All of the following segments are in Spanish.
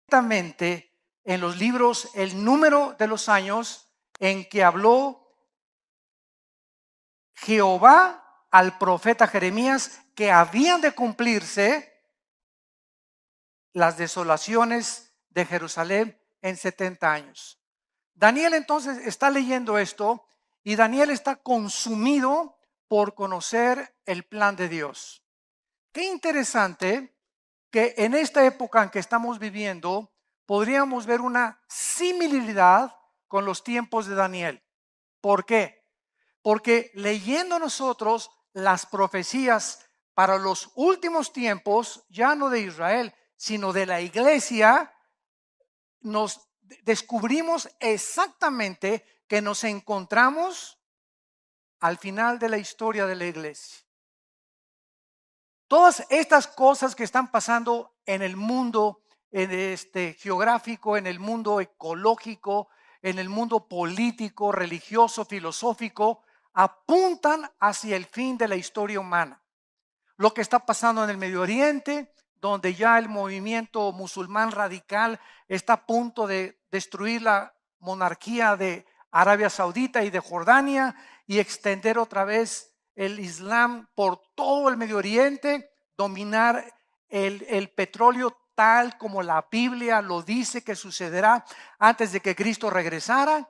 exactamente en los libros el número de los años en que habló Jehová al profeta Jeremías que habían de cumplirse las desolaciones de Jerusalén en 70 años. Daniel entonces está leyendo esto y Daniel está consumido por conocer el plan de Dios. Qué interesante que en esta época en que estamos viviendo podríamos ver una similaridad con los tiempos de Daniel. ¿Por qué? Porque leyendo nosotros las profecías para los últimos tiempos, ya no de Israel, sino de la iglesia, nos descubrimos exactamente que nos encontramos al final de la historia de la iglesia. Todas estas cosas que están pasando en el mundo geográfico, en el mundo ecológico, en el mundo político, religioso, filosófico, apuntan hacia el fin de la historia humana. Lo que está pasando en el Medio Oriente, donde ya el movimiento musulmán radical está a punto de destruir la monarquía de Arabia Saudita y de Jordania y extender otra vez el Islam por todo el Medio Oriente, dominar el petróleo tal como la Biblia lo dice que sucederá antes de que Cristo regresara.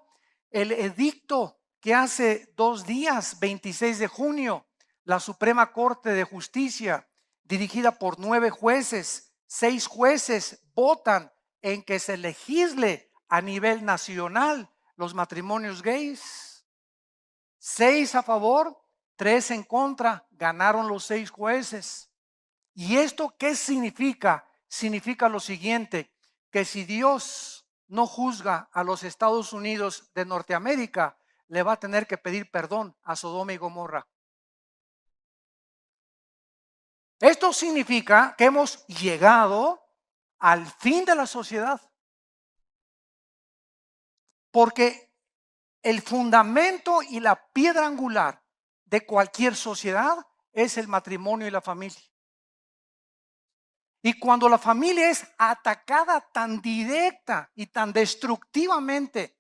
El edicto que hace 2 días, 26 de junio, la Suprema Corte de Justicia, dirigida por 9 jueces, 6 jueces votan en que se legisle a nivel nacional los matrimonios gays. 6 a favor, 3 en contra, ganaron los 6 jueces. ¿Y esto qué significa? Significa lo siguiente, que si Dios no juzga a los Estados Unidos de Norteamérica, le va a tener que pedir perdón a Sodoma y Gomorra. Esto significa que hemos llegado al fin de la sociedad. Porque el fundamento y la piedra angular de cualquier sociedad es el matrimonio y la familia. Y cuando la familia es atacada tan directa y tan destructivamente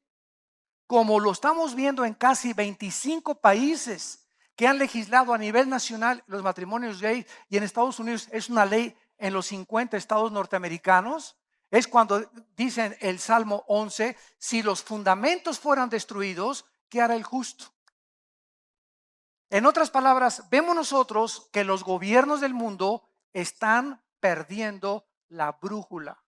como lo estamos viendo en casi 25 países que han legislado a nivel nacional los matrimonios gay, y en Estados Unidos es una ley en los 50 estados norteamericanos, es cuando dicen el Salmo 11, si los fundamentos fueran destruidos, ¿qué hará el justo? En otras palabras, vemos nosotros que los gobiernos del mundo están perdiendo la brújula.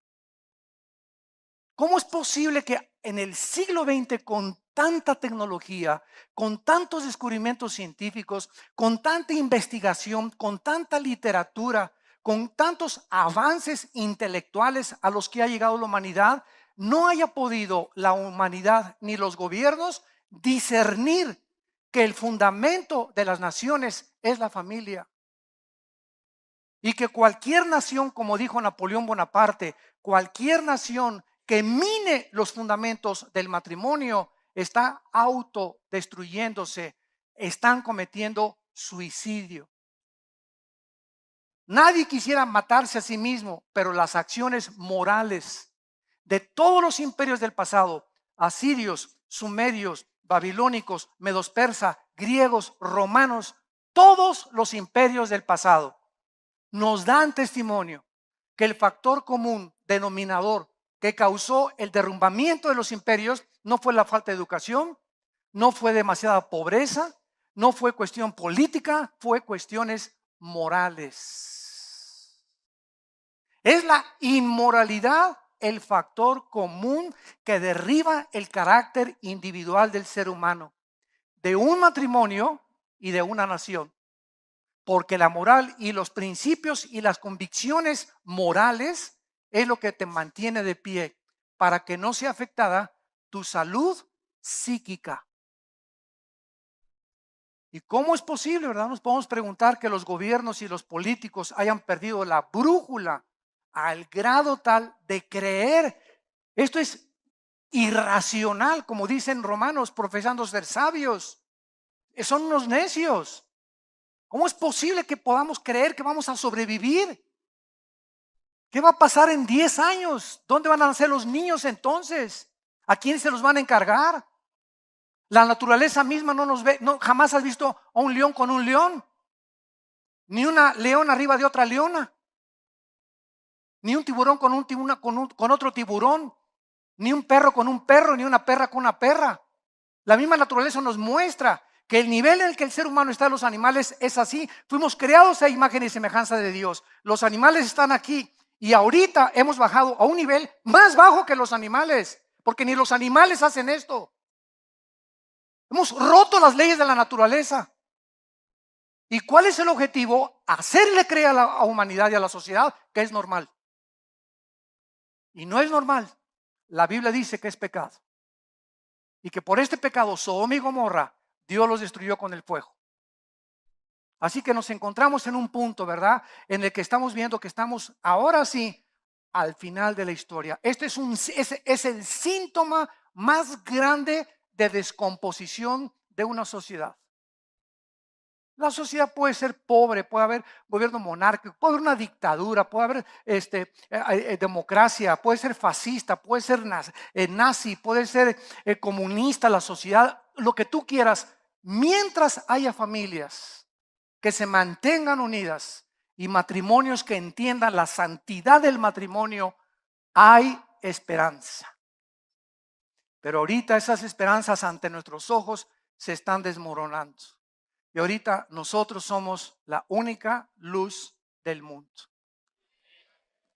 ¿Cómo es posible que en el siglo XX, con tanta tecnología, con tantos descubrimientos científicos, con tanta investigación, con tanta literatura, con tantos avances intelectuales a los que ha llegado la humanidad, no haya podido la humanidad ni los gobiernos discernir que el fundamento de las naciones es la familia? Y que cualquier nación, como dijo Napoleón Bonaparte, cualquier nación que mine los fundamentos del matrimonio está autodestruyéndose, están cometiendo suicidio. Nadie quisiera matarse a sí mismo, pero las acciones morales de todos los imperios del pasado, asirios, sumerios, babilónicos, medos persa, griegos, romanos, todos los imperios del pasado nos dan testimonio que el factor común denominador que causó el derrumbamiento de los imperios no fue la falta de educación, no fue demasiada pobreza, no fue cuestión política, fue cuestiones morales. Es la inmoralidad el factor común que derriba el carácter individual del ser humano, de un matrimonio y de una nación. Porque la moral y los principios y las convicciones morales es lo que te mantiene de pie para que no sea afectada tu salud psíquica. ¿Y cómo es posible, verdad? Nos podemos preguntar que los gobiernos y los políticos hayan perdido la brújula al grado tal de creer. Esto es irracional, como dicen Romanos, profesando ser sabios. Son unos necios. ¿Cómo es posible que podamos creer que vamos a sobrevivir? ¿Qué va a pasar en 10 años? ¿Dónde van a nacer los niños entonces? ¿A quién se los van a encargar? La naturaleza misma no nos ve. No, jamás has visto a un león con un león, ni una leona arriba de otra leona, ni un tiburón con otro tiburón, ni un perro con un perro, ni una perra con una perra. La misma naturaleza nos muestra que el nivel en el que el ser humano está en los animales es así. Fuimos creados a imagen y semejanza de Dios. Los animales están aquí y ahorita hemos bajado a un nivel más bajo que los animales, porque ni los animales hacen esto. Hemos roto las leyes de la naturaleza. ¿Y cuál es el objetivo? Hacerle creer a la humanidad y a la sociedad que es normal. Y no es normal. La Biblia dice que es pecado. Y que por este pecado, Sodoma y Gomorra, Dios los destruyó con el fuego. Así que nos encontramos en un punto, ¿verdad?, en el que estamos viendo que estamos ahora sí al final de la historia. Este es el síntoma más grande de descomposición de una sociedad. La sociedad puede ser pobre, puede haber gobierno monárquico, puede haber una dictadura, puede haber democracia, puede ser fascista, puede ser nazi, puede ser comunista, la sociedad, lo que tú quieras, mientras haya familias que se mantengan unidas y matrimonios que entiendan la santidad del matrimonio, hay esperanza. Pero ahorita esas esperanzas ante nuestros ojos se están desmoronando. Y ahorita nosotros somos la única luz del mundo.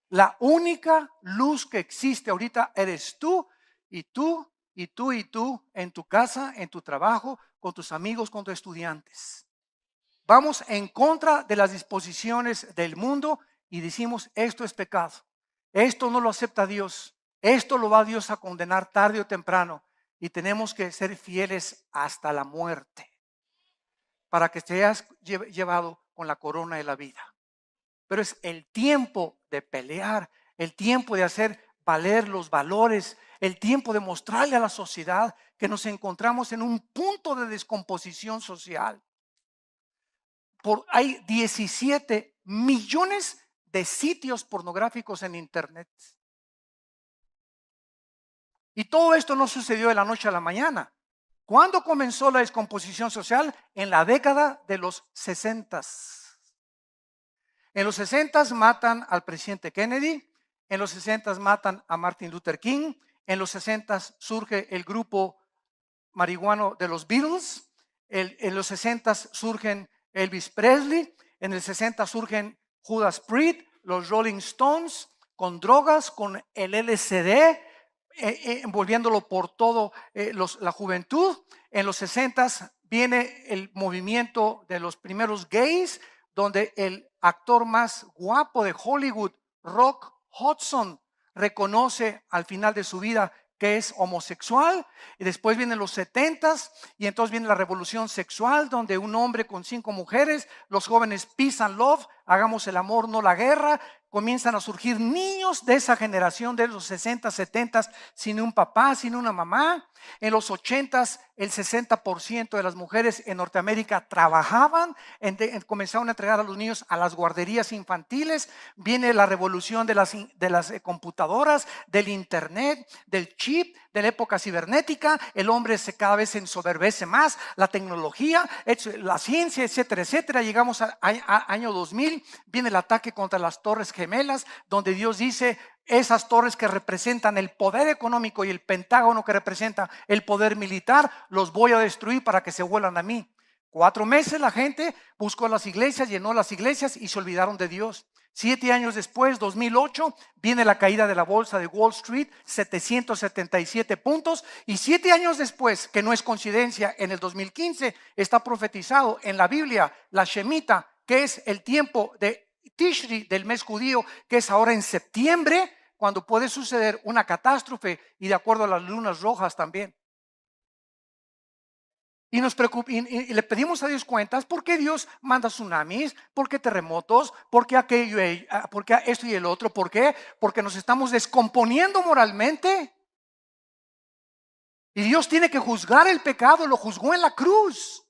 La única luz que existe ahorita eres tú y tú y tú y tú en tu casa, en tu trabajo, con tus amigos, con tus estudiantes. Vamos en contra de las disposiciones del mundo y decimos esto es pecado. Esto no lo acepta Dios. Esto lo va Dios a condenar tarde o temprano y tenemos que ser fieles hasta la muerte, para que seas llevado con la corona de la vida. Pero es el tiempo de pelear, el tiempo de hacer valer los valores, el tiempo de mostrarle a la sociedad que nos encontramos en un punto de descomposición social. Hay 17 millones de sitios pornográficos en internet. Y todo esto no sucedió de la noche a la mañana. ¿Cuándo comenzó la descomposición social? En la década de los 60. En los 60 matan al presidente Kennedy, en los 60 matan a Martin Luther King, en los 60 surge el grupo marihuano de los Beatles, en los 60 surgen Elvis Presley, en el 60 surgen Judas Priest, los Rolling Stones, con drogas, con el LSD, envolviéndolo por todo la juventud. En los 60 viene el movimiento de los primeros gays, donde el actor más guapo de Hollywood, Rock Hudson, reconoce al final de su vida que es homosexual. Y después vienen los 70s y entonces viene la revolución sexual, donde un hombre con 5 mujeres, los jóvenes peace and love, hagamos el amor, no la guerra. Comienzan a surgir niños de esa generación de los 60, 70 sin un papá, sin una mamá. En los 80s el 60% de las mujeres en Norteamérica trabajaban, comenzaron a entregar a los niños a las guarderías infantiles. Viene la revolución de las computadoras, del internet, del chip, de la época cibernética. El hombre cada vez se ensoberbece más, la tecnología, la ciencia, etcétera, etcétera. Llegamos al año 2000, viene el ataque contra las Torres Gemelas, donde Dios dice: esas torres que representan el poder económico y el Pentágono que representa el poder militar, los voy a destruir para que se vuelvan a mí. 4 meses la gente buscó las iglesias, llenó las iglesias y se olvidaron de Dios. 7 años después, 2008, viene la caída de la bolsa de Wall Street, 777 puntos. Y 7 años después, que no es coincidencia, en el 2015 está profetizado en la Biblia la Shemitah, que es el tiempo de Tishri del mes judío, que es ahora en septiembre, cuando puede suceder una catástrofe, y de acuerdo a las lunas rojas también. Y y le pedimos a Dios cuentas: ¿por qué Dios manda tsunamis? ¿Por qué terremotos? ¿Por qué aquello? ¿Por qué esto y el otro? ¿Por qué? Porque nos estamos descomponiendo moralmente. Y Dios tiene que juzgar el pecado, lo juzgó en la cruz.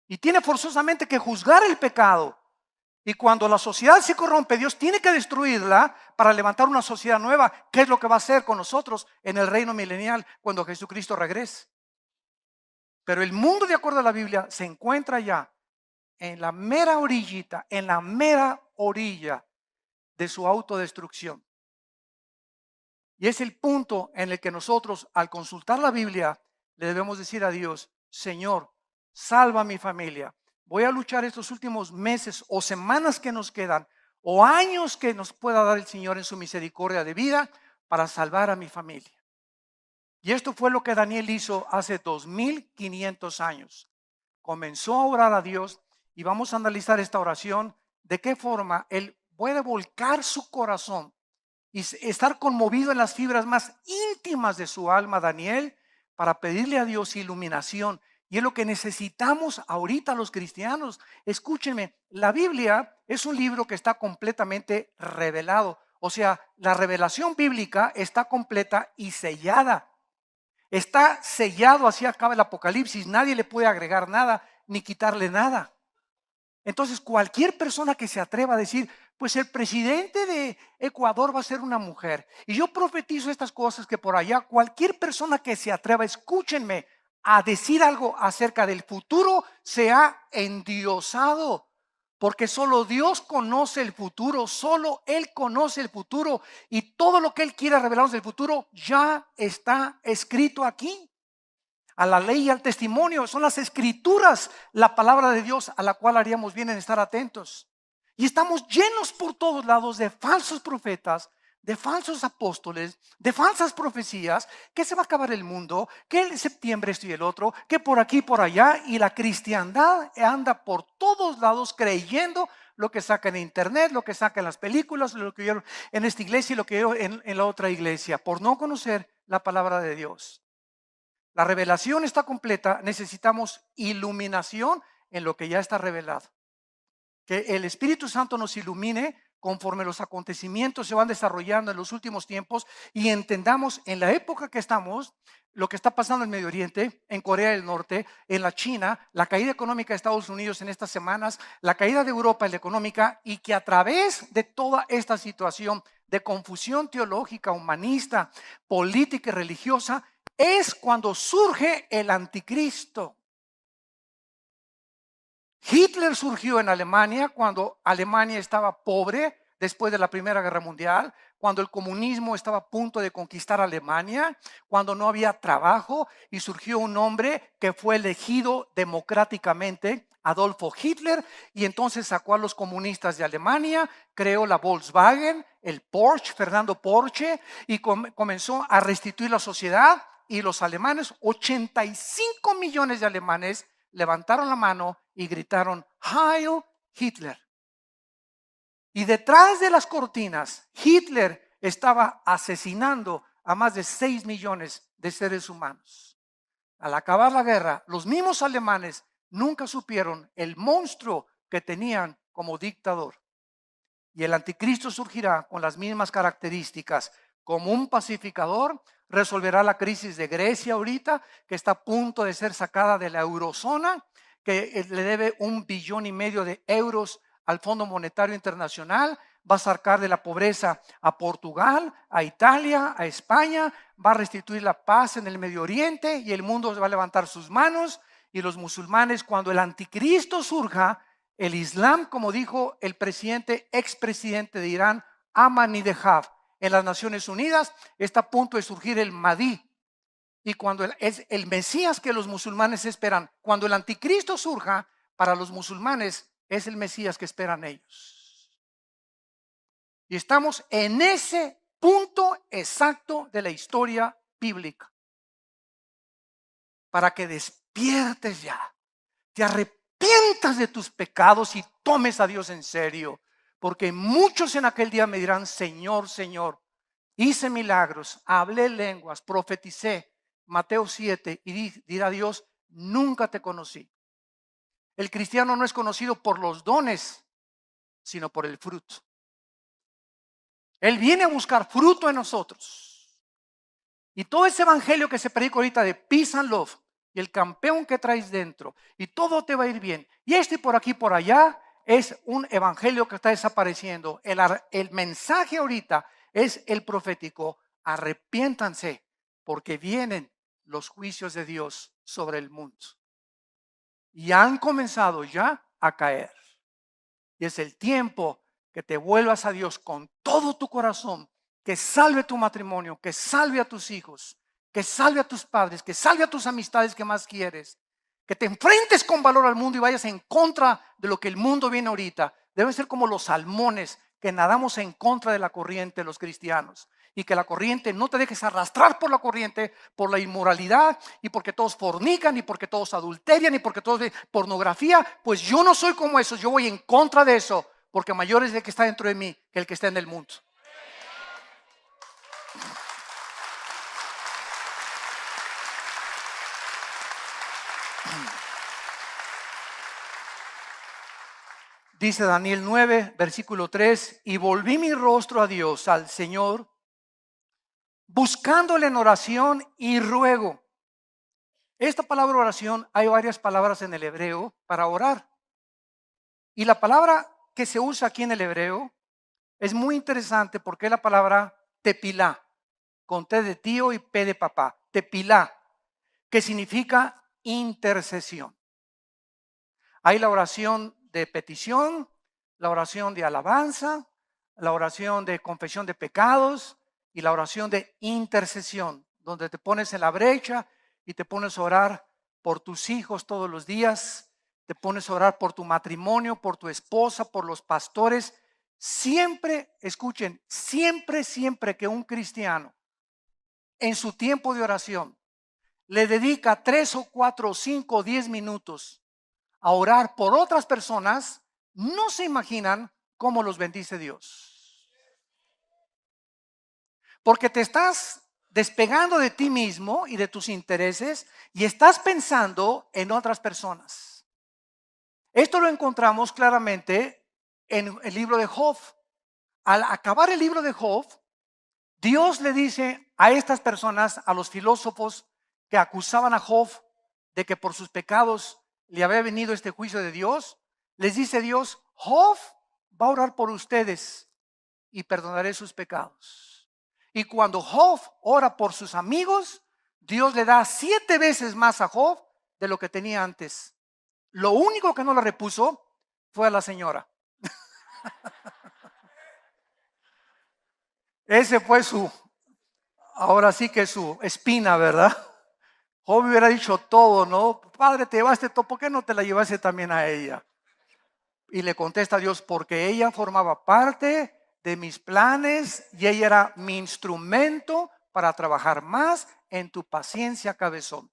Y tiene forzosamente que juzgar el pecado. Y cuando la sociedad se corrompe, Dios tiene que destruirla para levantar una sociedad nueva. ¿Qué es lo que va a hacer con nosotros en el reino milenial cuando Jesucristo regrese? Pero el mundo, de acuerdo a la Biblia, se encuentra ya en la mera orillita, en la mera orilla de su autodestrucción. Y es el punto en el que nosotros, al consultar la Biblia, le debemos decir a Dios: Señor, salva a mi familia. Voy a luchar estos últimos meses o semanas que nos quedan, o años que nos pueda dar el Señor en su misericordia de vida, para salvar a mi familia. Y esto fue lo que Daniel hizo hace 2500 años. Comenzó a orar a Dios, y vamos a analizar esta oración, de qué forma él puede volcar su corazón y estar conmovido en las fibras más íntimas de su alma, Daniel, para pedirle a Dios iluminación. Y es lo que necesitamos ahorita los cristianos. Escúchenme, la Biblia es un libro que está completamente revelado. O sea, la revelación bíblica está completa y sellada. Está sellado, así acaba el Apocalipsis. Nadie le puede agregar nada ni quitarle nada. Entonces, cualquier persona que se atreva a decir: pues el presidente de Ecuador va a ser una mujer, y yo profetizo estas cosas que por allá, cualquier persona que se atreva, escúchenme, a decir algo acerca del futuro, se ha endiosado. Porque solo Dios conoce el futuro, solo Él conoce el futuro, y todo lo que Él quiera revelarnos del futuro ya está escrito aquí. A la ley y al testimonio son las escrituras, la palabra de Dios, a la cual haríamos bien en estar atentos. Y estamos llenos por todos lados de falsos profetas, de falsos apóstoles, de falsas profecías, que se va a acabar el mundo, que en septiembre esto y el otro, que por aquí y por allá, y la cristiandad anda por todos lados creyendo lo que saca en internet, lo que saca en las películas, lo que vieron en esta iglesia y lo que vieron en la otra iglesia, por no conocer la palabra de Dios. La revelación está completa, necesitamos iluminación en lo que ya está revelado. Que el Espíritu Santo nos ilumine conforme los acontecimientos se van desarrollando en los últimos tiempos, y entendamos en la época que estamos, lo que está pasando en Medio Oriente, en Corea del Norte, en la China, la caída económica de Estados Unidos en estas semanas, la caída de Europa en la económica, y que a través de toda esta situación de confusión teológica, humanista, política y religiosa, es cuando surge el anticristo. Hitler surgió en Alemania cuando Alemania estaba pobre después de la Primera Guerra Mundial, cuando el comunismo estaba a punto de conquistar Alemania, cuando no había trabajo, y surgió un hombre que fue elegido democráticamente, Adolfo Hitler, y entonces sacó a los comunistas de Alemania, creó la Volkswagen, el Porsche, Fernando Porsche, y comenzó a restituir la sociedad. Y los alemanes, 85 millones de alemanes, levantaron la mano y gritaron: Heil Hitler. Y detrás de las cortinas, Hitler estaba asesinando a más de 6 millones de seres humanos. Al acabar la guerra, los mismos alemanes nunca supieron el monstruo que tenían como dictador. Y el anticristo surgirá con las mismas características, como un pacificador. Resolverá la crisis de Grecia ahorita, que está a punto de ser sacada de la eurozona, que le debe 1,5 billones de euros al Fondo Monetario Internacional. Va a sacar de la pobreza a Portugal, a Italia, a España. Va a restituir la paz en el Medio Oriente, y el mundo va a levantar sus manos. Y los musulmanes, cuando el anticristo surja, el Islam, como dijo el expresidente de Irán, Ahmadinejad, en las Naciones Unidas, está a punto de surgir el Mahdi. Y cuando es el Mesías que los musulmanes esperan, cuando el anticristo surja, para los musulmanes es el Mesías que esperan ellos. Y estamos en ese punto exacto de la historia bíblica. Para que despiertes ya, te arrepientas de tus pecados y tomes a Dios en serio. Porque muchos en aquel día me dirán: Señor, Señor, hice milagros, hablé lenguas, profeticé. Mateo 7, y dirá Dios: nunca te conocí. El cristiano no es conocido por los dones, sino por el fruto. Él viene a buscar fruto en nosotros. Y todo ese evangelio que se predica ahorita de peace and love, y el campeón que traes dentro, y todo te va a ir bien, y esto y por aquí y por allá, es un evangelio que está desapareciendo. El mensaje ahorita es el profético. Arrepiéntanse porque vienen los juicios de Dios sobre el mundo. Y han comenzado ya a caer. Y es el tiempo que te vuelvas a Dios con todo tu corazón, que salve tu matrimonio, que salve a tus hijos, que salve a tus padres, que salve a tus amistades que más quieres, que te enfrentes con valor al mundo y vayas en contra de lo que el mundo viene ahorita. Deben ser como los salmones que nadamos en contra de la corriente, los cristianos. Y que la corriente, no te dejes arrastrar por la corriente, por la inmoralidad, y porque todos fornican, y porque todos adulterian, y porque todos ven pornografía. Pues yo no soy como esos, yo voy en contra de eso, porque mayor es el que está dentro de mí que el que está en el mundo. Dice Daniel 9, versículo 3, y volví mi rostro a Dios, al Señor, buscándole en oración y ruego. Esta palabra oración, hay varias palabras en el hebreo para orar. Y la palabra que se usa aquí en el hebreo es muy interesante porque es la palabra tepilá, con T de tío y P de papá, tepilá, que significa intercesión. Hay la oración de petición, la oración de alabanza, la oración de confesión de pecados y la oración de intercesión, donde te pones en la brecha y te pones a orar por tus hijos todos los días, te pones a orar por tu matrimonio, por tu esposa, por los pastores. Siempre, escuchen, siempre que un cristiano en su tiempo de oración le dedica 3 o 4 o 5 o 10 minutos a orar por otras personas, no se imaginan cómo los bendice Dios. Porque te estás despegando de ti mismo y de tus intereses y estás pensando en otras personas. Esto lo encontramos claramente en el libro de Job. Al acabar el libro de Job, Dios le dice a estas personas, a los filósofos que acusaban a Job de que por sus pecados le había venido este juicio de Dios, les dice Dios, Job va a orar por ustedes y perdonaré sus pecados. Y cuando Job ora por sus amigos, Dios le da 7 veces más a Job de lo que tenía antes. Lo único que no le repuso fue a la señora. Ese fue ahora sí que su espina, ¿verdad? Job hubiera dicho todo, ¿no? Padre, te llevaste todo, ¿por qué no te la llevaste también a ella? Y le contesta a Dios, porque ella formaba parte de mis planes y ella era mi instrumento para trabajar más en tu paciencia, cabezón.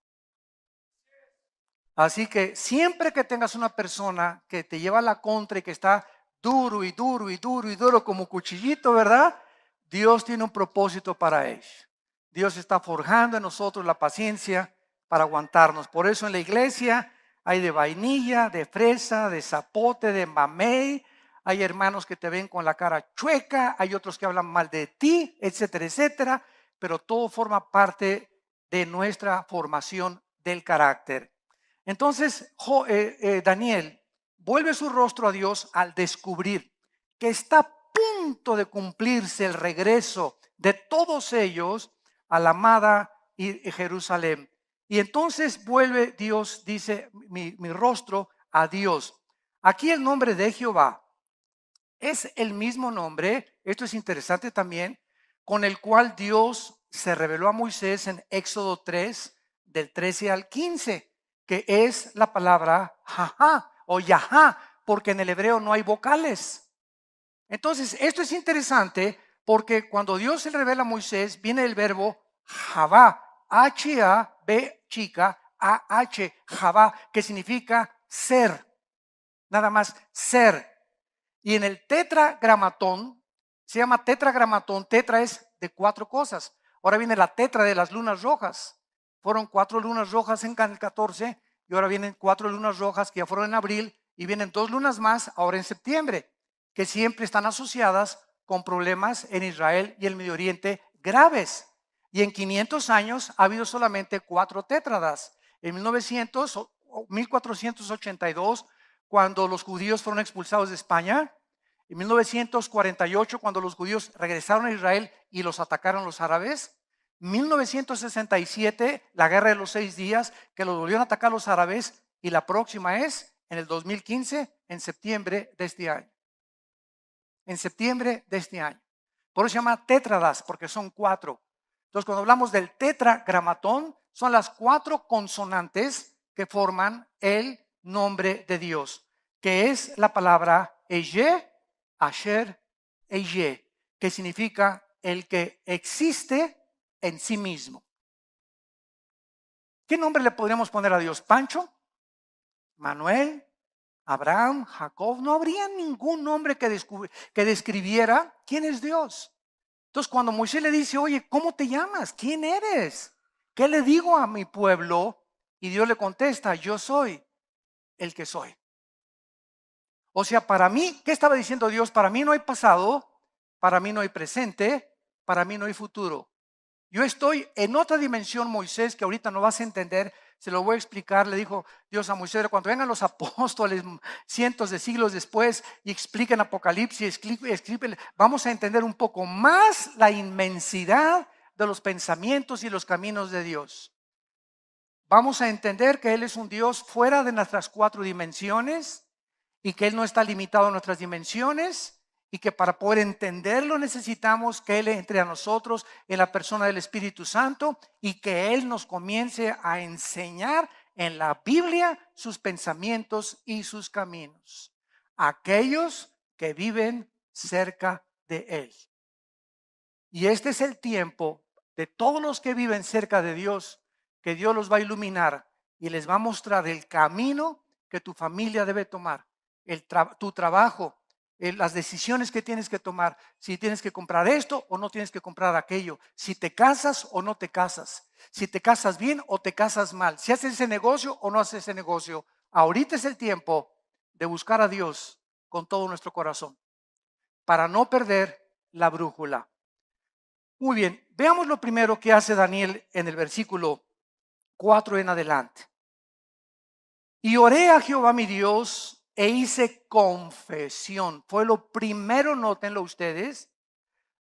Así que siempre que tengas una persona que te lleva a la contra y que está duro y duro y duro y duro como cuchillito, ¿verdad? Dios tiene un propósito para ellos. Dios está forjando en nosotros la paciencia para aguantarnos. Por eso en la iglesia hay de vainilla, de fresa, de zapote, de mamey. Hay hermanos que te ven con la cara chueca, hay otros que hablan mal de ti, etcétera, etcétera. Pero todo forma parte de nuestra formación del carácter. Entonces Daniel vuelve su rostro a Dios al descubrir que está a punto de cumplirse el regreso de todos ellos a la amada Jerusalén. Y entonces vuelve Dios, dice mi rostro a Dios. Aquí el nombre de Jehová es el mismo nombre, esto es interesante también, con el cual Dios se reveló a Moisés en Éxodo 3, del 13 al 15. Que es la palabra jajá o yajá, porque en el hebreo no hay vocales. Entonces, esto es interesante porque cuando Dios se revela a Moisés, viene el verbo javá, H-A-B chica, A-H, javá, que significa ser, nada más ser. Y en el tetragramatón, se llama tetragramatón, tetra es de 4 cosas. Ahora viene la tetra de las lunas rojas. Fueron 4 lunas rojas en el 14 y ahora vienen 4 lunas rojas que ya fueron en abril y vienen 2 lunas más ahora en septiembre, que siempre están asociadas con problemas en Israel y el Medio Oriente graves. Y en 500 años ha habido solamente 4 tétradas. En 1482, cuando los judíos fueron expulsados de España. En 1948, cuando los judíos regresaron a Israel y los atacaron los árabes. 1967, la guerra de los 6 días, que los volvieron a atacar los árabes. Y la próxima es en el 2015, en septiembre de este año. En septiembre de este año. Por eso se llama tétradas, porque son 4. Entonces, cuando hablamos del tetragramatón, son las 4 consonantes que forman el nombre de Dios, que es la palabra Ehyeh, Asher, Ehyeh, que significa el que existe en sí mismo. ¿Qué nombre le podríamos poner a Dios? ¿Pancho? ¿Manuel? ¿Abraham? ¿Jacob? No habría ningún nombre que describiera quién es Dios. Entonces, cuando Moisés le dice, oye, ¿cómo te llamas? ¿Quién eres? ¿Qué le digo a mi pueblo? Y Dios le contesta, yo soy el que soy. O sea, para mí, ¿qué estaba diciendo Dios? Para mí no hay pasado, para mí no hay presente, para mí no hay futuro. Yo estoy en otra dimensión, Moisés, que ahorita no vas a entender, se lo voy a explicar. Le dijo Dios a Moisés, cuando vengan los apóstoles cientos de siglos después y expliquen Apocalipsis, vamos a entender un poco más la inmensidad de los pensamientos y los caminos de Dios. Vamos a entender que Él es un Dios fuera de nuestras 4 dimensiones y que Él no está limitado a nuestras dimensiones y que para poder entenderlo necesitamos que Él entre a nosotros en la persona del Espíritu Santo y que Él nos comience a enseñar en la Biblia sus pensamientos y sus caminos. Aquellos que viven cerca de Él. Y este es el tiempo de todos los que viven cerca de Dios, que Dios los va a iluminar y les va a mostrar el camino que tu familia debe tomar, tu trabajo, las decisiones que tienes que tomar, si tienes que comprar esto o no tienes que comprar aquello, si te casas o no te casas, si te casas bien o te casas mal, si haces ese negocio o no haces ese negocio. Ahorita es el tiempo de buscar a Dios con todo nuestro corazón para no perder la brújula. Muy bien, veamos lo primero que hace Daniel en el versículo 4 en adelante. Y oré a Jehová mi Dios e hice confesión. Fue lo primero, nótenlo ustedes,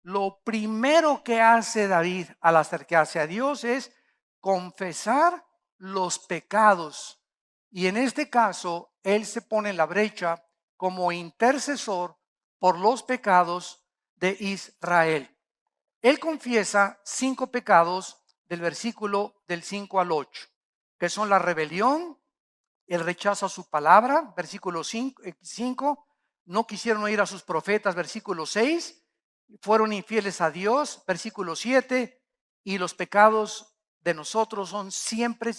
lo primero que hace David al acercarse a Dios es confesar los pecados. Y en este caso, él se pone en la brecha como intercesor por los pecados de Israel. Él confiesa 5 pecados del versículo del 5 al 8, que son la rebelión, el rechazo a su palabra, versículo 5, no quisieron oír a sus profetas, versículo 6, fueron infieles a Dios, versículo 7, y los pecados de nosotros son siempre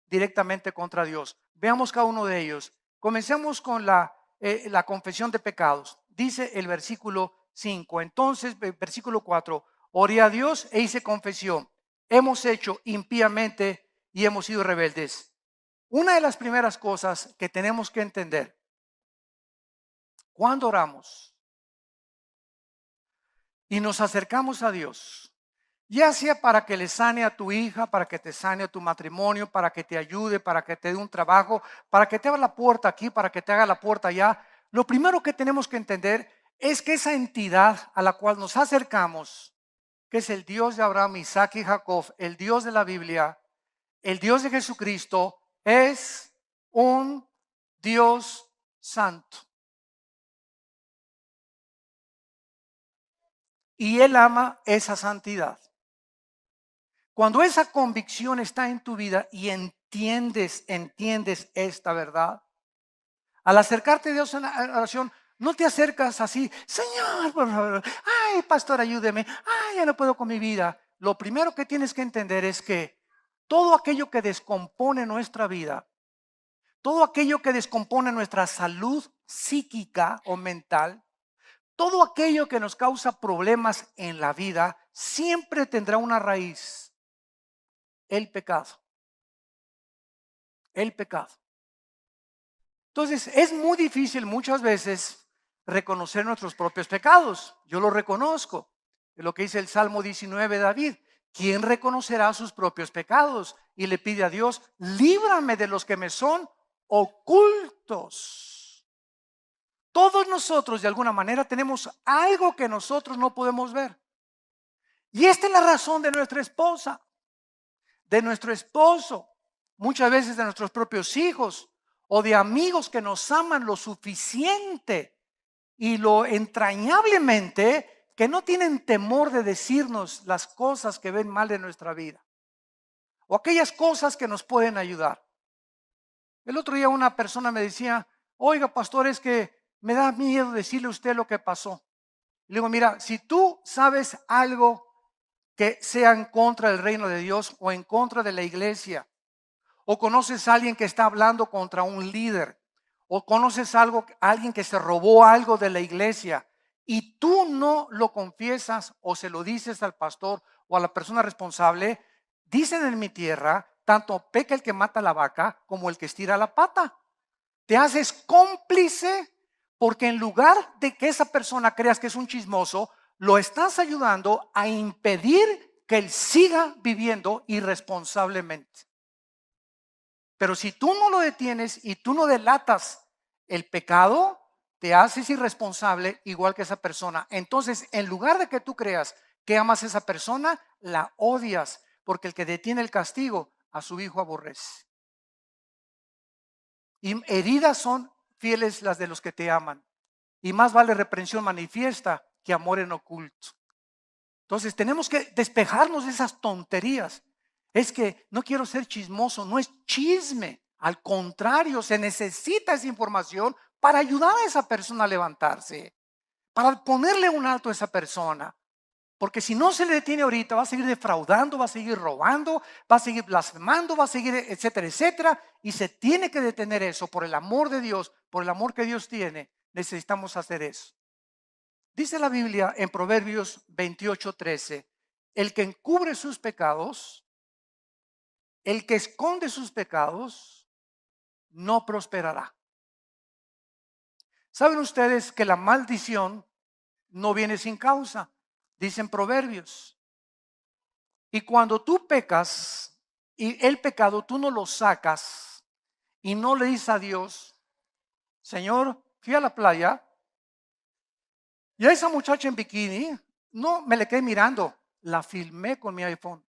directamente contra Dios. Veamos cada uno de ellos. Comencemos con la confesión de pecados. Dice el versículo 5, entonces, versículo 4, oré a Dios e hice confesión. Hemos hecho impíamente y hemos sido rebeldes. Una de las primeras cosas que tenemos que entender, cuando oramos y nos acercamos a Dios, ya sea para que le sane a tu hija, para que te sane a tu matrimonio, para que te ayude, para que te dé un trabajo, para que te haga la puerta aquí, para que te haga la puerta allá, lo primero que tenemos que entender es que esa entidad a la cual nos acercamos, que es el Dios de Abraham, Isaac y Jacob, el Dios de la Biblia, el Dios de Jesucristo, es un Dios santo. Y Él ama esa santidad. Cuando esa convicción está en tu vida y entiendes esta verdad, al acercarte a Dios en la oración, no te acercas así, Señor, por favor, ay, pastor, ayúdeme, ay, ya no puedo con mi vida. Lo primero que tienes que entender es que todo aquello que descompone nuestra vida, todo aquello que descompone nuestra salud psíquica o mental, todo aquello que nos causa problemas en la vida, siempre tendrá una raíz: el pecado. El pecado. Entonces, es muy difícil muchas veces reconocer nuestros propios pecados. Yo lo reconozco. Es lo que dice el Salmo 19 de David. ¿Quién reconocerá sus propios pecados? Y le pide a Dios, líbrame de los que me son ocultos. Todos nosotros de alguna manera tenemos algo que nosotros no podemos ver. Y esta es la razón de nuestra esposa, de nuestro esposo, muchas veces de nuestros propios hijos o de amigos que nos aman lo suficiente y lo entrañablemente que no tienen temor de decirnos las cosas que ven mal en nuestra vida o aquellas cosas que nos pueden ayudar. El otro día una persona me decía, oiga pastor, es que me da miedo decirle a usted lo que pasó. Le digo, mira, si tú sabes algo que sea en contra del reino de Dios o en contra de la iglesia, o conoces a alguien que está hablando contra un líder, o conoces a alguien que se robó algo de la iglesia y tú no lo confiesas o se lo dices al pastor o a la persona responsable, dicen en mi tierra, tanto peca el que mata la vaca como el que estira la pata. Te haces cómplice porque en lugar de que esa persona creas que es un chismoso, lo estás ayudando a impedir que él siga viviendo irresponsablemente. Pero si tú no lo detienes y tú no delatas el pecado, te haces irresponsable igual que esa persona. Entonces, en lugar de que tú creas que amas a esa persona, la odias, porque el que detiene el castigo a su hijo aborrece. Y heridas son fieles las de los que te aman. Y más vale reprensión manifiesta que amor en oculto. Entonces tenemos que despejarnos de esas tonterías. Es que no quiero ser chismoso, no es chisme. Al contrario, se necesita esa información para ayudar a esa persona a levantarse, para ponerle un alto a esa persona. Porque si no se le detiene ahorita, va a seguir defraudando, va a seguir robando, va a seguir blasfemando, va a seguir etcétera, etcétera. Y se tiene que detener eso por el amor de Dios, por el amor que Dios tiene. Necesitamos hacer eso. Dice la Biblia en Proverbios 28:13, el que encubre sus pecados, el que esconde sus pecados, no prosperará. ¿Saben ustedes que la maldición no viene sin causa? Dicen Proverbios. Y cuando tú pecas y el pecado tú no lo sacas y no le dices a Dios, Señor, fui a la playa y a esa muchacha en bikini, no me le quedé mirando, la filmé con mi iPhone.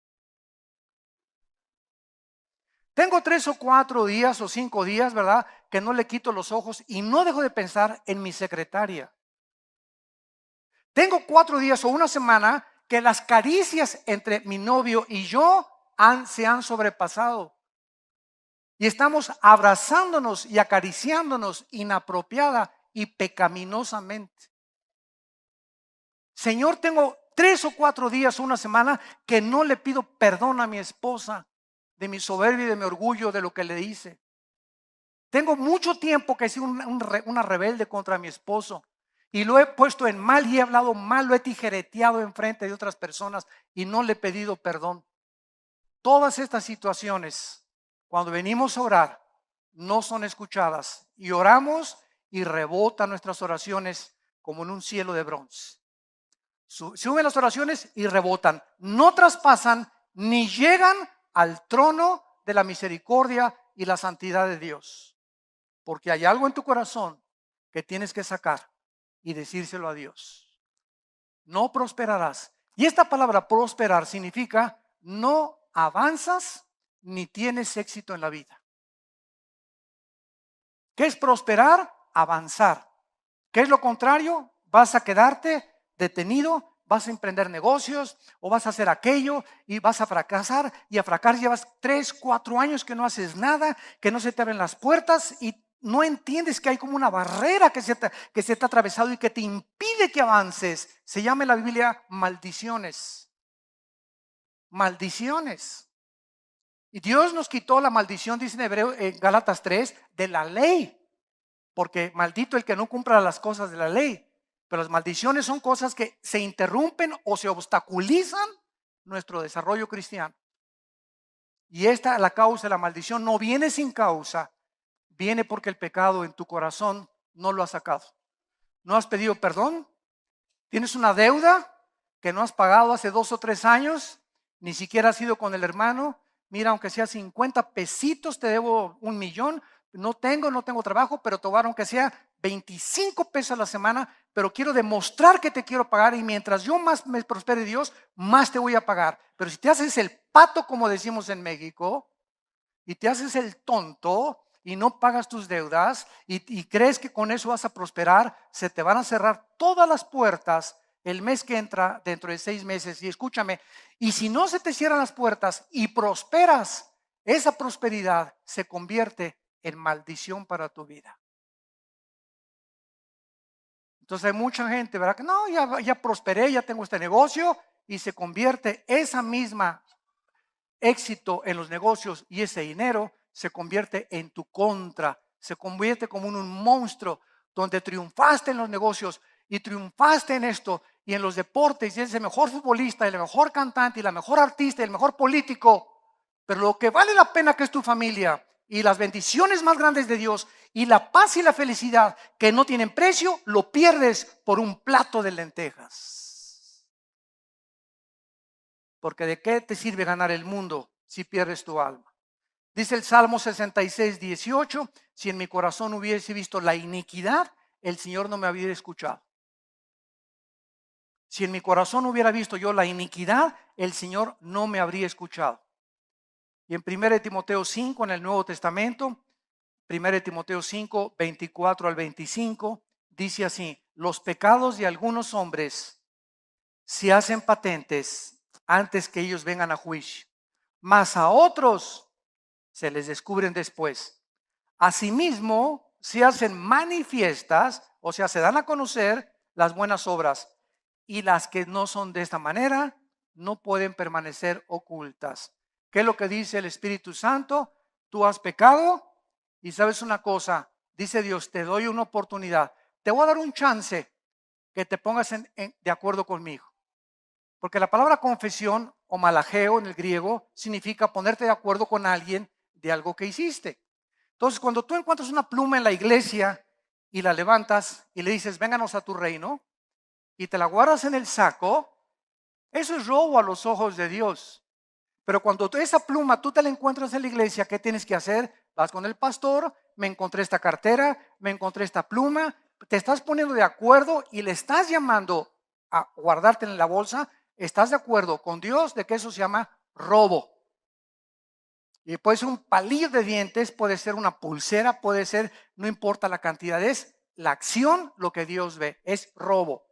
Tengo 3 o 4 días o 5 días, ¿verdad? Que no le quito los ojos y no dejo de pensar en mi secretaria. Tengo 4 días o una semana que las caricias entre mi novio y yo se han sobrepasado. Y estamos abrazándonos y acariciándonos inapropiada y pecaminosamente. Señor, tengo 3 o 4 días o una semana que no le pido perdón a mi esposa de mi soberbia y de mi orgullo de lo que le hice. Tengo mucho tiempo que he sido una rebelde contra mi esposo y lo he puesto en mal y he hablado mal, lo he tijereteado en frente de otras personas y no le he pedido perdón. Todas estas situaciones, cuando venimos a orar, no son escuchadas y oramos y rebotan nuestras oraciones como en un cielo de bronce. Suben las oraciones y rebotan, no traspasan ni llegan al trono de la misericordia y la santidad de Dios. Porque hay algo en tu corazón que tienes que sacar y decírselo a Dios. No prosperarás. Y esta palabra prosperar significa no avanzas ni tienes éxito en la vida. ¿Qué es prosperar? Avanzar. ¿Qué es lo contrario? Vas a quedarte detenido, vas a emprender negocios o vas a hacer aquello y vas a fracasar y a fracasar llevas 3, 4 años que no haces nada, que no se te abren las puertas y no entiendes que hay como una barrera que se te ha atravesado y que te impide que avances. Se llama en la Biblia maldiciones. Maldiciones. Y Dios nos quitó la maldición, dice en Gálatas 3, de la ley. Porque maldito el que no cumpla las cosas de la ley. Pero las maldiciones son cosas que se interrumpen o se obstaculizan nuestro desarrollo cristiano. Y la causa de la maldición no viene sin causa, viene porque el pecado en tu corazón no lo has sacado. No has pedido perdón, tienes una deuda que no has pagado hace 2 o 3 años, ni siquiera has ido con el hermano. Mira, aunque sea 50 pesitos, te debo 1,000,000. no tengo trabajo, pero te voy a dar aunque sea 25 pesos a la semana, pero quiero demostrar que te quiero pagar y mientras yo más me prospere Dios, más te voy a pagar. Pero si te haces el pato, como decimos en México, y te haces el tonto y no pagas tus deudas y crees que con eso vas a prosperar, se te van a cerrar todas las puertas el mes que entra dentro de 6 meses. Y escúchame, y si no se te cierran las puertas y prosperas, esa prosperidad se convierte en maldición para tu vida. Entonces hay mucha gente, ¿verdad? Que no, ya prosperé, ya tengo este negocio y se convierte esa misma éxito en los negocios y ese dinero se convierte en tu contra, se convierte como en un monstruo donde triunfaste en los negocios y triunfaste en esto y en los deportes y eres el mejor futbolista, el mejor cantante y la mejor artista y el mejor político, pero lo que vale la pena que es tu familia y las bendiciones más grandes de Dios y la paz y la felicidad que no tienen precio, lo pierdes por un plato de lentejas. Porque ¿de qué te sirve ganar el mundo si pierdes tu alma? Dice el Salmo 66, 18, si en mi corazón hubiese visto la iniquidad, el Señor no me hubiera escuchado. Si en mi corazón hubiera visto yo la iniquidad, el Señor no me habría escuchado. Y en 1 Timoteo 5, en el Nuevo Testamento, 1 Timoteo 5, 24 al 25, dice así: los pecados de algunos hombres se hacen patentes antes que ellos vengan a juicio, mas a otros se les descubren después. Asimismo, se hacen manifiestas, o sea, se dan a conocer las buenas obras, y las que no son de esta manera no pueden permanecer ocultas. ¿Qué es lo que dice el Espíritu Santo? Tú has pecado y sabes una cosa, dice Dios, te doy una oportunidad, te voy a dar un chance que te pongas de acuerdo conmigo. Porque la palabra confesión o malajeo en el griego significa ponerte de acuerdo con alguien de algo que hiciste. Entonces, cuando tú encuentras una pluma en la iglesia y la levantas y le dices, vénganos a tu reino, y te la guardas en el saco, eso es robo a los ojos de Dios. Pero cuando esa pluma tú te la encuentras en la iglesia, ¿qué tienes que hacer? Vas con el pastor, me encontré esta cartera, me encontré esta pluma, te estás poniendo de acuerdo y le estás llamando a guardarte en la bolsa. ¿Estás de acuerdo con Dios de que eso se llama robo? Y puede ser un palillo de dientes, puede ser una pulsera, puede ser, no importa la cantidad, es la acción lo que Dios ve, es robo.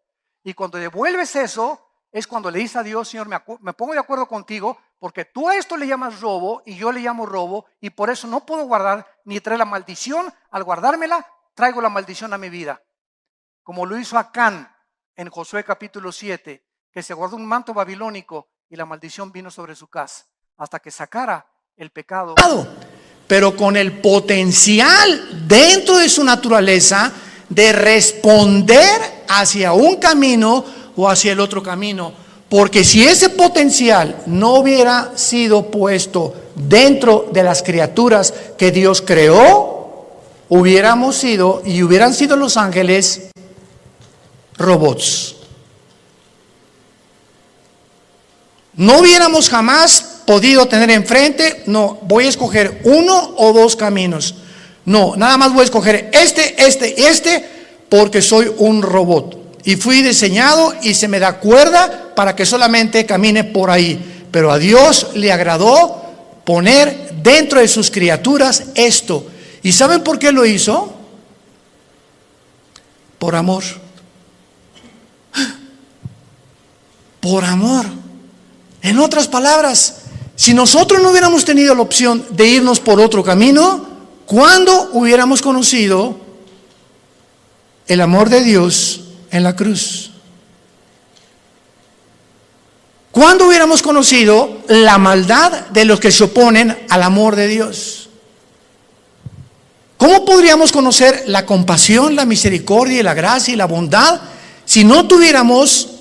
Y cuando devuelves eso, es cuando le dices a Dios, Señor, me pongo de acuerdo contigo, porque tú a esto le llamas robo y yo le llamo robo, y por eso no puedo guardar ni traer la maldición. Al guardármela, traigo la maldición a mi vida. Como lo hizo Acán en Josué capítulo 7, que se guardó un manto babilónico y la maldición vino sobre su casa, hasta que sacara el pecado. Pero con el potencial dentro de su naturaleza de responder hacia un camino o hacia el otro camino. Porque si ese potencial no hubiera sido puesto dentro de las criaturas que Dios creó, hubiéramos sido y hubieran sido los ángeles robots. No hubiéramos jamás podido tener enfrente, no, voy a escoger uno o dos caminos. No, nada más voy a escoger este, porque soy un robot. Y fui diseñado y se me da cuerda para que solamente camine por ahí. Pero a Dios le agradó poner dentro de sus criaturas esto. ¿Y saben por qué lo hizo? Por amor. Por amor. En otras palabras, si nosotros no hubiéramos tenido la opción de irnos por otro camino, ¿cuándo hubiéramos conocido el amor de Dios en la cruz? ¿Cuándo hubiéramos conocido la maldad de los que se oponen al amor de Dios? ¿Cómo podríamos conocer la compasión, la misericordia y la gracia y la bondad si no tuviéramos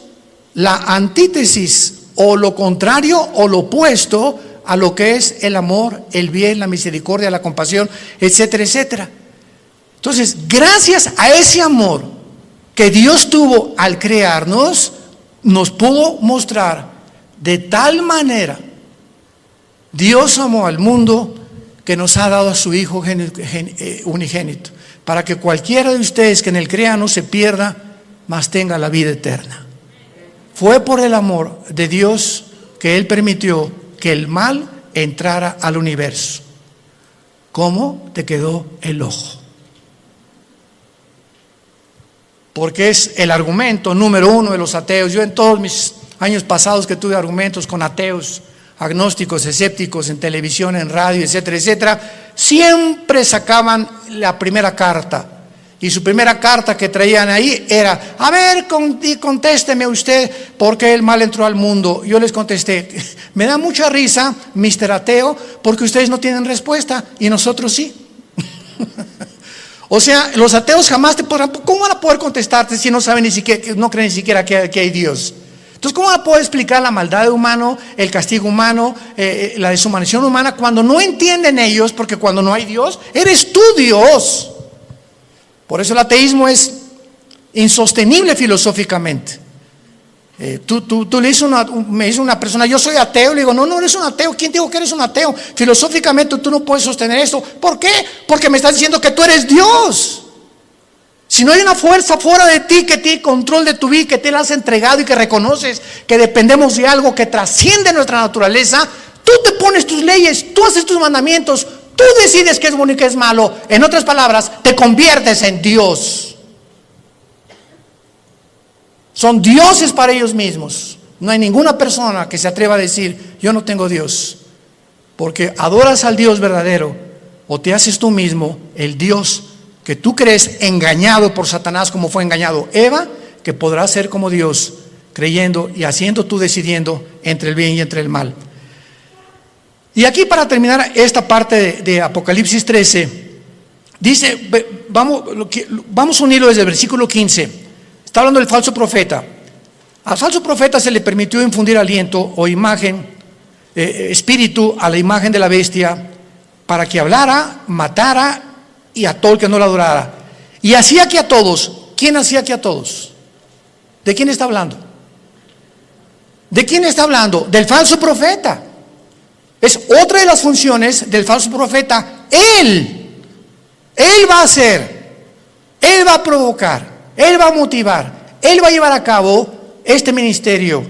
la antítesis o lo contrario o lo opuesto a lo que es el amor, el bien, la misericordia, la compasión, etcétera, etcétera? Entonces, gracias a ese amor que Dios tuvo al crearnos, nos pudo mostrar de tal manera, Dios amó al mundo que nos ha dado a su Hijo unigénito, para que cualquiera de ustedes que en él crea no se pierda, mas tenga la vida eterna. Fue por el amor de Dios que Él permitió que el mal entrara al universo. ¿Cómo te quedó el ojo? Porque es el argumento número uno de los ateos. Yo en todos mis años pasados que tuve argumentos con ateos, agnósticos, escépticos, en televisión, en radio, etcétera, etcétera, siempre sacaban la primera carta. Y su primera carta que traían ahí era: a ver, contésteme usted, ¿por qué el mal entró al mundo? Yo les contesté: me da mucha risa, Mr. Ateo, porque ustedes no tienen respuesta y nosotros sí. O sea, los ateos jamás te podrán, ¿cómo van a poder contestarte si no saben ni siquiera, no creen ni siquiera que hay Dios? Entonces, ¿cómo van a poder explicar la maldad humana, el castigo humano, la deshumanización humana, cuando no entienden ellos? Porque cuando no hay Dios, eres tú Dios. Por eso el ateísmo es insostenible filosóficamente. Tú le dices me dice una persona: yo soy ateo. Le digo: no eres un ateo. ¿Quién te dijo que eres un ateo? Filosóficamente tú no puedes sostener esto. ¿Por qué? Porque me estás diciendo que tú eres Dios. Si no hay una fuerza fuera de ti que tiene control de tu vida, que te la has entregado y que reconoces que dependemos de algo que trasciende nuestra naturaleza, tú te pones tus leyes, tú haces tus mandamientos, tú decides qué es bueno y qué es malo. En otras palabras, te conviertes en Dios. Son dioses para ellos mismos. No hay ninguna persona que se atreva a decir: yo no tengo Dios. Porque adoras al Dios verdadero, o te haces tú mismo el Dios que tú crees, engañado por Satanás como fue engañado Eva, que podrás ser como Dios, creyendo y haciendo tú, decidiendo entre el bien y entre el mal. Y aquí, para terminar esta parte de Apocalipsis 13, dice, vamos a unirlo desde el versículo 15. Está hablando del falso profeta. Al falso profeta se le permitió infundir aliento o imagen, espíritu a la imagen de la bestia, para que hablara, matara y a todo el que no la adorara. Y hacía que a todos. ¿Quién hacía que a todos? ¿De quién está hablando? ¿De quién está hablando? Del falso profeta. Es otra de las funciones del falso profeta. Él va a hacer, Él va a provocar, Él va a motivar, Él va a llevar a cabo este ministerio.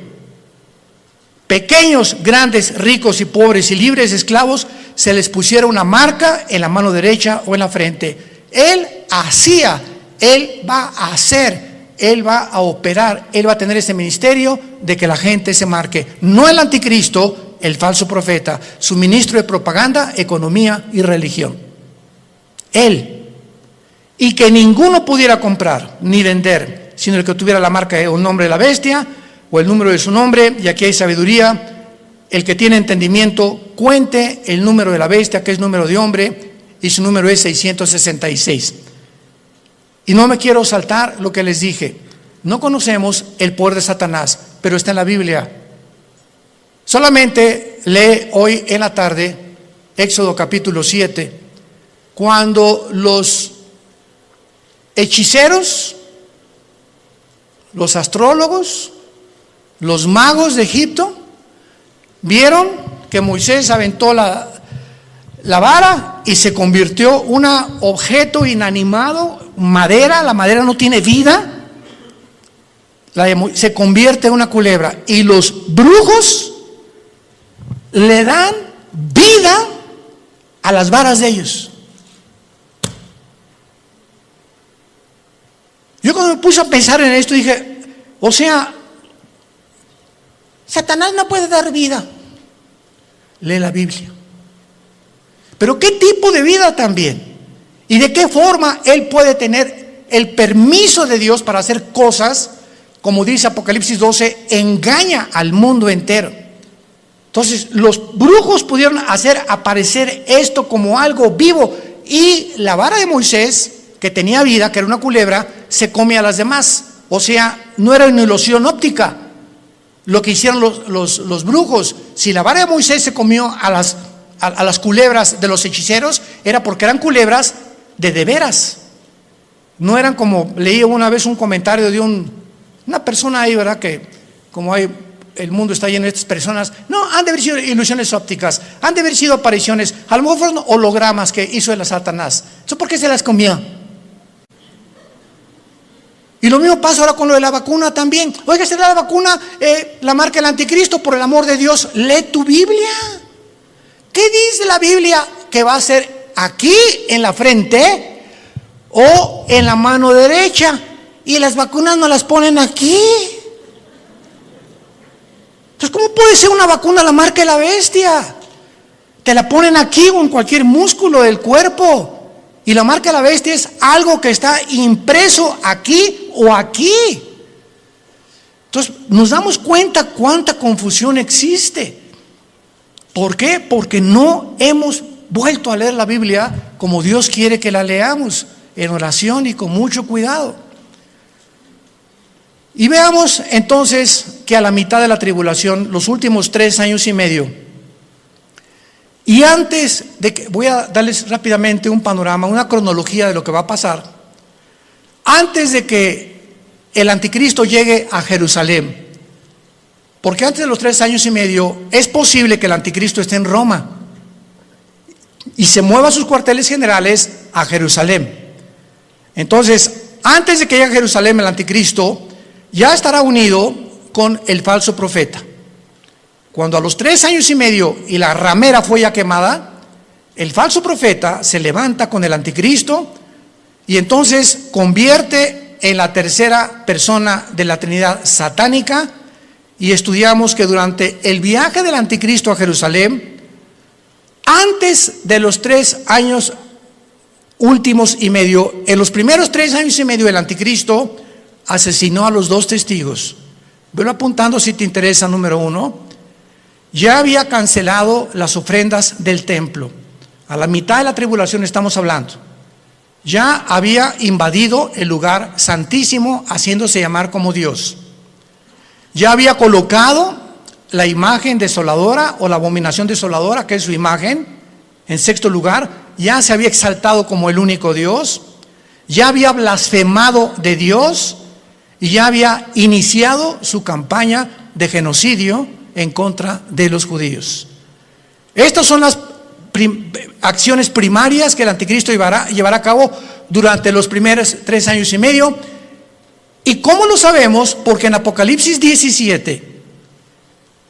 Pequeños, grandes, ricos y pobres y libres, esclavos, se les pusiera una marca en la mano derecha o en la frente. Él hacía, Él va a hacer, Él va a operar, Él va a tener ese ministerio de que la gente se marque. No el anticristo, el falso profeta, su ministro de propaganda, economía y religión. Él. Y que ninguno pudiera comprar ni vender, sino el que tuviera la marca o el nombre de la bestia o el número de su nombre. Y aquí hay sabiduría. El que tiene entendimiento, cuente el número de la bestia, que es número de hombre, y su número es 666. Y no me quiero saltar lo que les dije. No conocemos el poder de Satanás, pero está en la Biblia. Solamente lee hoy en la tarde Éxodo capítulo 7, cuando los hechiceros, los astrólogos, los magos de Egipto vieron que Moisés aventó la vara y se convirtió un objeto inanimado, madera. La madera no tiene vida, se convierte en una culebra, y los brujos le dan vida a las varas de ellos. Yo cuando me puse a pensar en esto dije: o sea, Satanás no puede dar vida. Lee la Biblia. Pero ¿qué tipo de vida también? ¿Y de qué forma él puede tener el permiso de Dios para hacer cosas? Como dice Apocalipsis 12, engaña al mundo entero. Entonces los brujos pudieron hacer aparecer esto como algo vivo, y la vara de Moisés, que tenía vida, que era una culebra, se come a las demás. O sea, no era una ilusión óptica lo que hicieron los brujos. Si la vara de Moisés se comió a las culebras de los hechiceros, era porque eran culebras de veras. No eran como, leí una vez un comentario de una persona ahí, ¿verdad? Que como hay el mundo está lleno de estas personas. No, han de haber sido ilusiones ópticas, han de haber sido apariciones, a lo mejor fueron hologramas que hizo el Satanás. ¿Eso por qué se las comió? Y lo mismo pasa ahora con lo de la vacuna también. Oiga, ¿será la vacuna la marca del anticristo? Por el amor de Dios, lee tu Biblia. ¿Qué dice la Biblia que va a ser aquí en la frente o en la mano derecha? Y las vacunas no las ponen aquí. Entonces, ¿cómo puede ser una vacuna la marca de la bestia? Te la ponen aquí o en cualquier músculo del cuerpo. Y la marca de la bestia es algo que está impreso aquí o aquí. Entonces, nos damos cuenta cuánta confusión existe. ¿Por qué? Porque no hemos vuelto a leer la Biblia como Dios quiere que la leamos, en oración y con mucho cuidado. Y veamos entonces que a la mitad de la tribulación, los últimos 3 años y medio, y antes de que, voy a darles rápidamente un panorama, una cronología de lo que va a pasar, antes de que el anticristo llegue a Jerusalén, porque antes de los 3 años y medio es posible que el anticristo esté en Roma y se mueva a sus cuarteles generales a Jerusalén. Entonces, antes de que llegue a Jerusalén el anticristo, ya estará unido con el falso profeta. Cuando a los 3 años y medio y la ramera fue ya quemada, el falso profeta se levanta con el anticristo y entonces convierte en la tercera persona de la Trinidad satánica. Y estudiamos que durante el viaje del anticristo a Jerusalén, antes de los 3 años últimos y medio, en los primeros 3 años y medio el anticristo asesinó a los 2 testigos. Velo apuntando si te interesa. Número 1, ya había cancelado las ofrendas del templo. A la mitad de la tribulación estamos hablando. Ya había invadido el lugar santísimo, haciéndose llamar como Dios. Ya había colocado la imagen desoladora o la abominación desoladora, que es su imagen, en 6º lugar. Ya se había exaltado como el único Dios. Ya había blasfemado de Dios y ya había iniciado su campaña de genocidio en contra de los judíos. Estas son las acciones primarias que el anticristo llevará a cabo durante los primeros 3 años y medio. ¿Y cómo lo sabemos? Porque en Apocalipsis 17,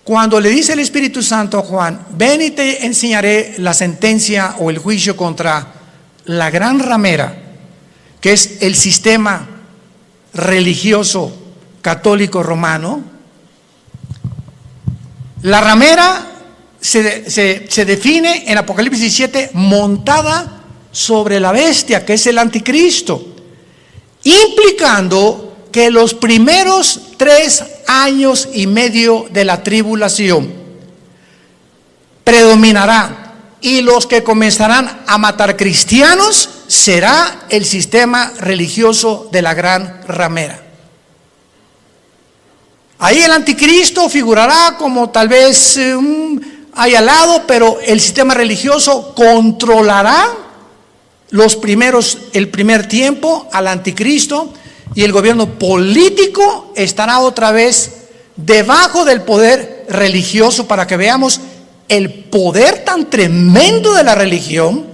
cuando le dice el Espíritu Santo a Juan, ven y te enseñaré la sentencia o el juicio contra la gran ramera, que es el sistema religioso católico romano. La ramera se define en Apocalipsis 17 montada sobre la bestia, que es el anticristo, implicando que los primeros 3 años y medio de la tribulación predominará, y los que comenzarán a matar cristianos será el sistema religioso de la gran ramera. Ahí el anticristo figurará como tal vez ahí al lado, pero el sistema religioso controlará el primer tiempo al anticristo, y el gobierno político estará otra vez debajo del poder religioso, para que veamos el poder tan tremendo de la religión.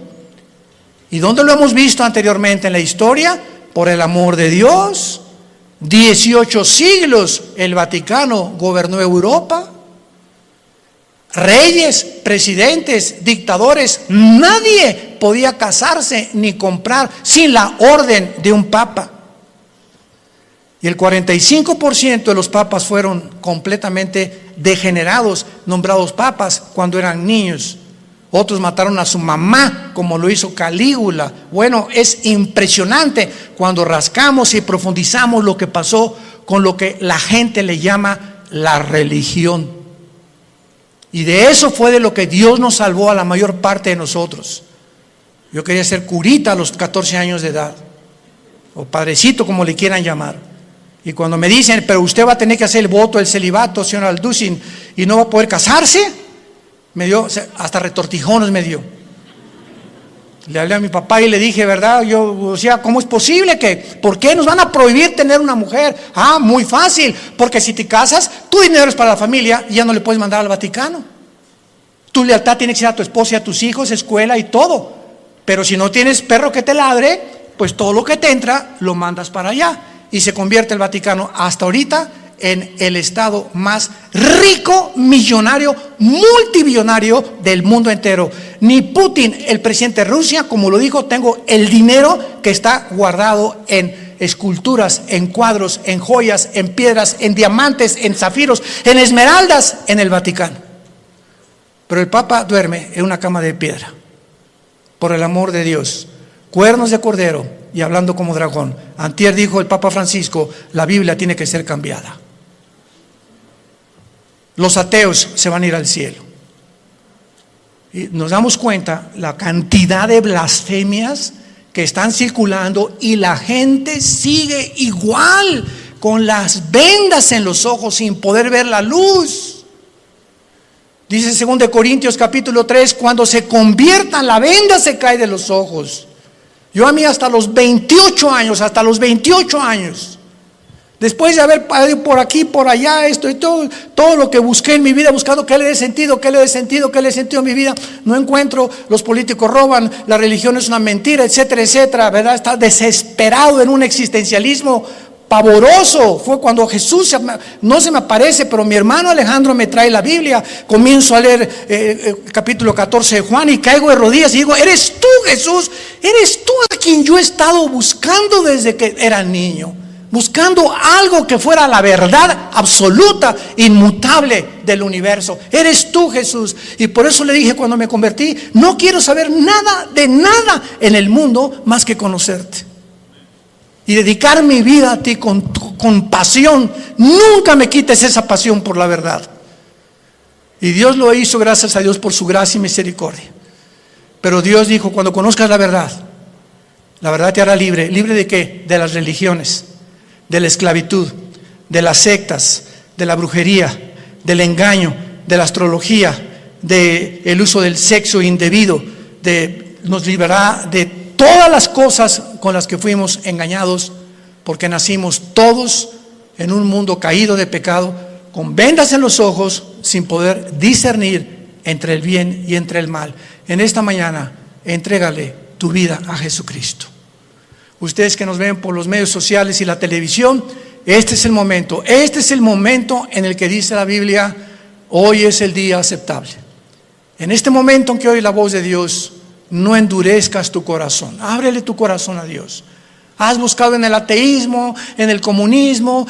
¿Y dónde lo hemos visto anteriormente en la historia? Por el amor de Dios. 18 siglos el Vaticano gobernó Europa. Reyes, presidentes, dictadores, nadie podía casarse ni comprar sin la orden de un papa. Y el 45% de los papas fueron completamente degenerados, nombrados papas cuando eran niños. Otros mataron a su mamá, como lo hizo Calígula. Bueno, es impresionante cuando rascamos y profundizamos lo que pasó con lo que la gente le llama la religión. Y de eso fue de lo que Dios nos salvó a la mayor parte de nosotros. Yo quería ser curita a los 14 años de edad, o padrecito, como le quieran llamar. Y cuando me dicen, pero usted va a tener que hacer el voto del celibato, señor Alducin, y no va a poder casarse, me dio, hasta retortijones me dio. Le hablé a mi papá y le dije, ¿verdad? Yo decía, ¿cómo es posible que? ¿Por qué nos van a prohibir tener una mujer? Ah, muy fácil, porque si te casas, tu dinero es para la familia y ya no le puedes mandar al Vaticano. Tu lealtad tiene que ser a tu esposa y a tus hijos, escuela y todo. Pero si no tienes perro que te ladre, pues todo lo que te entra lo mandas para allá. Y se convierte el Vaticano hasta ahorita en el estado más rico, millonario, multibillonario del mundo entero. Ni Putin, el presidente de Rusia, como lo dijo, tengo el dinero que está guardado en esculturas, en cuadros, en joyas, en piedras, en diamantes, en zafiros, en esmeraldas en el Vaticano. Pero el Papa duerme en una cama de piedra, por el amor de Dios, cuernos de cordero y hablando como dragón. Antier dijo el Papa Francisco, la Biblia tiene que ser cambiada. Los ateos se van a ir al cielo. Y nos damos cuenta la cantidad de blasfemias que están circulando y la gente sigue igual, con las vendas en los ojos sin poder ver la luz. Dice 2 Corintios capítulo 3, cuando se conviertan la venda se cae de los ojos. Yo a mí hasta los 28 años, después de haber ido por aquí, por allá, esto y todo lo que busqué en mi vida, buscando qué le dé sentido a mi vida, no encuentro. Los políticos roban, la religión es una mentira, etcétera, etcétera, ¿verdad? Está desesperado en un existencialismo pavoroso. Fue cuando Jesús no se me aparece, pero mi hermano Alejandro me trae la Biblia. Comienzo a leer capítulo 14 de Juan y caigo de rodillas y digo, eres tú, Jesús, eres tú a quien yo he estado buscando desde que era niño, buscando algo que fuera la verdad absoluta, inmutable del universo. Eres tú, Jesús. Y por eso le dije cuando me convertí, no quiero saber nada de nada en el mundo más que conocerte y dedicar mi vida a ti con pasión. Nunca me quites esa pasión por la verdad. Y Dios lo hizo, gracias a Dios por su gracia y misericordia. Pero Dios dijo, cuando conozcas la verdad te hará libre. ¿Libre de qué? De las religiones, de la esclavitud, de las sectas, de la brujería, del engaño, de la astrología, del uso del sexo indebido, nos librará de todas las cosas con las que fuimos engañados, porque nacimos todos en un mundo caído de pecado, con vendas en los ojos, sin poder discernir entre el bien y entre el mal. En esta mañana, entrégale tu vida a Jesucristo. Ustedes que nos ven por los medios sociales y la televisión, este es el momento en el que dice la Biblia, hoy es el día aceptable. En este momento en que oye la voz de Dios, no endurezcas tu corazón, ábrele tu corazón a Dios. Has buscado en el ateísmo, en el comunismo,